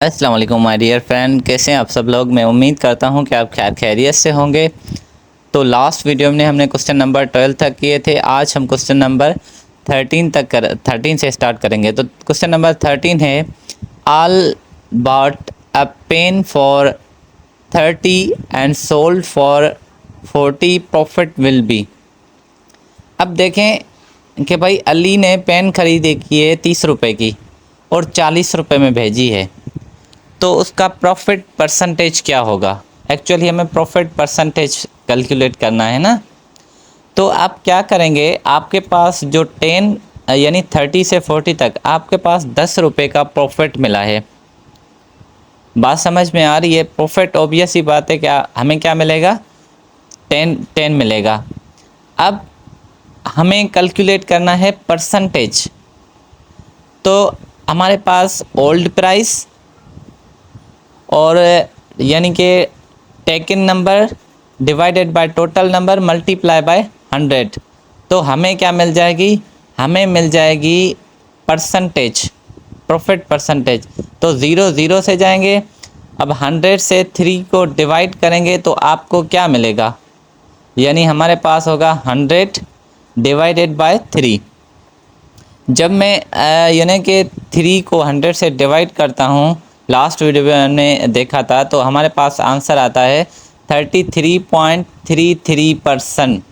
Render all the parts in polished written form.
अस्सलाम वालेकुम my dear friend, कैसे हैं आप सब लोग। मैं उम्मीद करता हूं कि आप खैर खैरियत से होंगे। तो लास्ट वीडियो में हमने क्वेश्चन नंबर 12 तक किए थे। आज हम क्वेश्चन नंबर 13 से स्टार्ट करेंगे। तो क्वेश्चन नंबर 13 है, all bought a pen for 30 and sold for 40, profit will be. अब देखें कि भाई अली ने पेन खरीदी की है 30 रुपये की और 40 रुपये में भेजी है, तो उसका प्रॉफिट परसेंटेज क्या होगा। एक्चुअली हमें प्रॉफिट परसेंटेज कैलकुलेट करना है ना। तो आप क्या करेंगे, आपके पास जो 10 यानी 30 से 40 तक आपके पास 10 रुपये का प्रॉफिट मिला है। बात समझ में आ रही है। प्रॉफिट ऑब्वियस ही बात है, क्या हमें क्या मिलेगा, 10 मिलेगा। अब हमें कैलकुलेट करना है परसेंटेज। तो हमारे पास ओल्ड प्राइस और यानी कि taken number divided by total number multiply by 100, तो हमें क्या मिल जाएगी, हमें मिल जाएगी परसेंटेज, प्रॉफिट परसेंटेज। तो 0 से जाएंगे। अब 100 से 3 को डिवाइड करेंगे तो आपको क्या मिलेगा, यानी हमारे पास होगा 100 डिवाइडेड बाय 3। जब मैं यानी कि 3 को 100 से डिवाइड करता हूँ, लास्ट वीडियो में हमने देखा था, तो हमारे पास आंसर आता है 33.33%।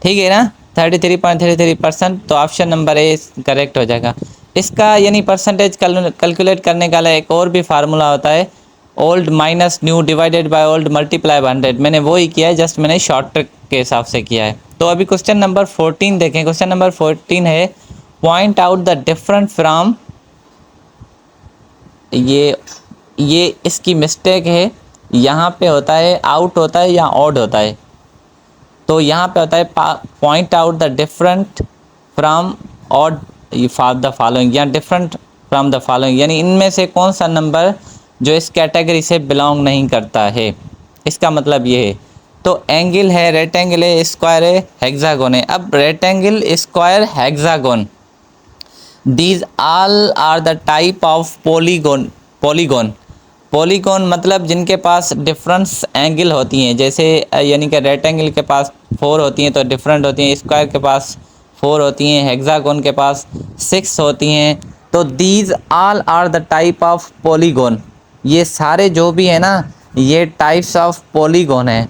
ठीक है ना, 33.33%। तो ऑप्शन नंबर ए करेक्ट हो जाएगा इसका। यानी परसेंटेज कैलकुलेट करने का एक और भी फार्मूला होता है, old minus nu divided by old multiply by 100। मैंने वो ही किया है, जस्ट मैंने शॉर्ट ट्रिक के हिसाब से किया है। तो अभी क्वेश्चन नंबर 14 देखें। क्वेश्चन नंबर 14 है, point out the different from, ये इसकी मिस्टेक है। यहाँ पे होता है आउट होता है या ऑड होता है, तो यहाँ पे होता है point out the different from odd for the following, या डिफरेंट फ्रॉम द फॉलोइंग, यानी इनमें से कौन सा नंबर जो इस कैटेगरी से बिलोंग नहीं करता है। इसका मतलब ये है। तो एंगल है, रेक्टेंगल है, स्क्वायर है, हेक्सागोन है। अब rectangle, square, hexagon, these all are the type of polygon. Polygon मतलब जिनके पास डिफरेंस एंगल होती हैं, जैसे यानी कि रेक्टेंगल के पास 4 होती हैं तो डिफरेंट होती हैं, स्क्वायर के पास 4 होती हैं, हेक्सागोन के पास 6 होती हैं। तो these all are the type of polygon. ये सारे जो भी है ना, ये टाइप्स ऑफ पॉलीगोन है।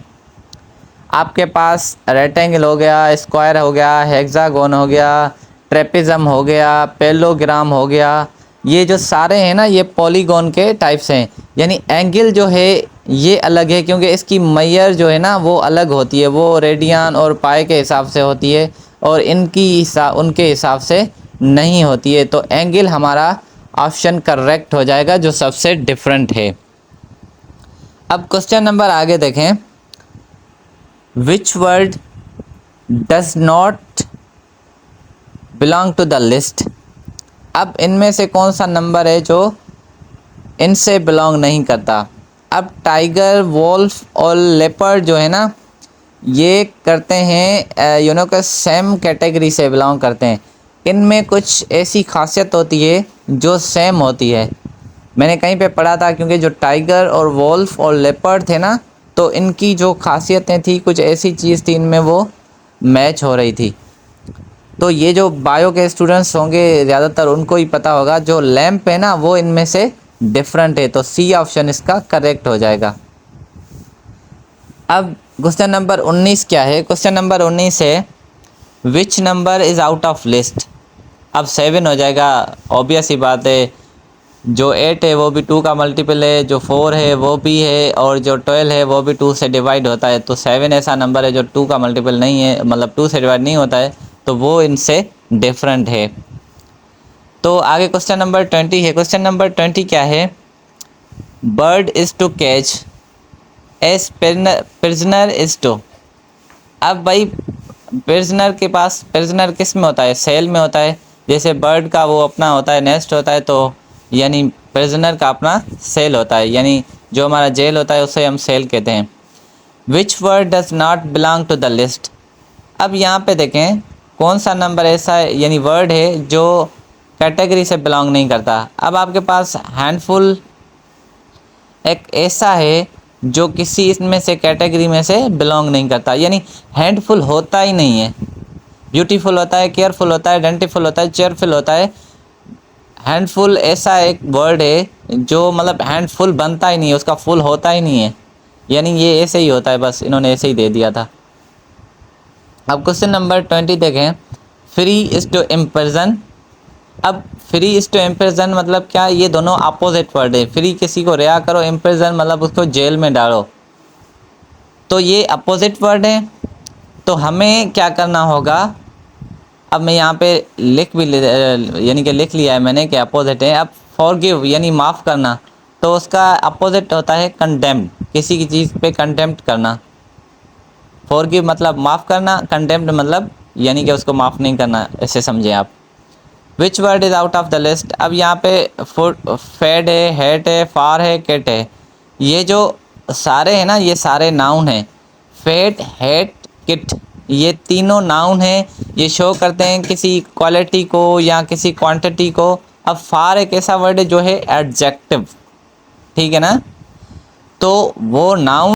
आपके पास रेक्टेंगल हो गया, स्क्वायर हो गया, हेक्सागोन हो गया, ट्रेपेजम हो गया, पेलोग्राम हो गया, ये जो सारे हैं ना, ये पॉलीगॉन के टाइप्स हैं। यानी एंगल जो है ये अलग है, क्योंकि इसकी मैयर जो है ना वो अलग होती है, वो रेडियन और पाई के हिसाब से होती है, और उनके हिसाब से नहीं होती है। तो एंगल हमारा ऑप्शन करेक्ट हो जाएगा, जो सबसे डिफरेंट है। अब क्वेश्चन नंबर आगे देखें, which word does not belong to the list. अब इनमें से कौन सा नंबर है जो इनसे बिलोंग नहीं करता। अब टाइगर, वॉल्फ और लेपर्ड जो है ना, ये करते हैं यू नो का सेम कैटेगरी से बिलोंग करते हैं। इनमें कुछ ऐसी खासियत होती है जो सेम होती है। मैंने कहीं पे पढ़ा था, क्योंकि जो टाइगर और वॉल्फ और लेपर्ड थे ना, तो इनकी जो खासियतें थी, कुछ ऐसी चीज़ थी इनमें, वो मैच हो रही थी। तो ये जो बायो के स्टूडेंट्स होंगे ज़्यादातर उनको ही पता होगा, जो लैंप है ना वो इनमें से डिफरेंट है। तो सी ऑप्शन इसका करेक्ट हो जाएगा। अब क्वेश्चन नंबर 19 क्या है। क्वेश्चन नंबर 19 है, which number is out of list. अब 7 हो जाएगा, ऑब्वियस ही बात है। जो 8 है वो भी 2 का मल्टीपल है, जो 4 है वो भी है, और जो 12 है वो भी 2 से डिवाइड होता है। तो 7 ऐसा नंबर है जो 2 का मल्टीपल नहीं है, मतलब 2 से डिवाइड नहीं होता है, तो वो इनसे डिफरेंट है। तो आगे क्वेश्चन नंबर 20 है। क्वेश्चन नंबर 20 क्या है, bird is to catch as prisoner is to. अब भाई प्रिजनर किस में होता है, सेल में होता है। जैसे बर्ड का वो अपना होता है, नेस्ट होता है, तो यानी प्रिजनर का अपना सेल होता है, यानी जो हमारा जेल होता है उसे हम सेल कहते हैं। Which word does not belong to the list. अब यहाँ पे देखें कौन सा नंबर ऐसा है, यानी वर्ड है जो कैटेगरी से बिलोंग नहीं करता। अब आपके पास हैंडफुल एक ऐसा है जो किसी इसमें से कैटेगरी में से बिलोंग नहीं करता, यानी हैंडफुल होता ही नहीं है। ब्यूटीफुल होता है, केयरफुल होता है, डेंटिफुल होता है, चेयरफुल होता है। हैंडफुल ऐसा एक वर्ड है जो मतलब हैंडफुल बनता ही नहीं है, उसका फुल होता ही नहीं है, यानी ये ऐसे ही होता है, बस इन्होंने ऐसे ही दे दिया था। अब क्वेश्चन नंबर 20 देखें, फ्री इज टू इम्प्रिजन। अब फ्री इज टू इम्प्रिजन मतलब क्या, ये दोनों अपोजिट वर्ड है। फ्री किसी को रिहा करो, इम्प्रिजन मतलब उसको जेल में डालो, तो ये अपोजिट वर्ड है। तो हमें क्या करना होगा, अब मैं यहाँ पे यानी कि लिख लिया है मैंने कि अपोजिट है। अब फॉरगिव यानी माफ़ करना, तो उसका अपोजिट होता है कंडेम्ड, किसी की चीज़ पे कंडेम्ड करना। फॉरगिव मतलब माफ़ करना, कंडेम्ड मतलब यानी कि उसको माफ़ नहीं करना, ऐसे समझे आप। Which word is out of the list. अब यहाँ पे फुट, फेड है, हेट है, फार है, किट है। ये जो सारे हैं ना, ये सारे नाउन हैं। फेड, हेट, किट, ये तीनों नाउन हैं। ये शो करते हैं किसी क्वालिटी को या किसी क्वांटिटी को। अब फार एक ऐसा वर्ड है जो है एडजेक्टिव, ठीक है ना, तो वो नाउन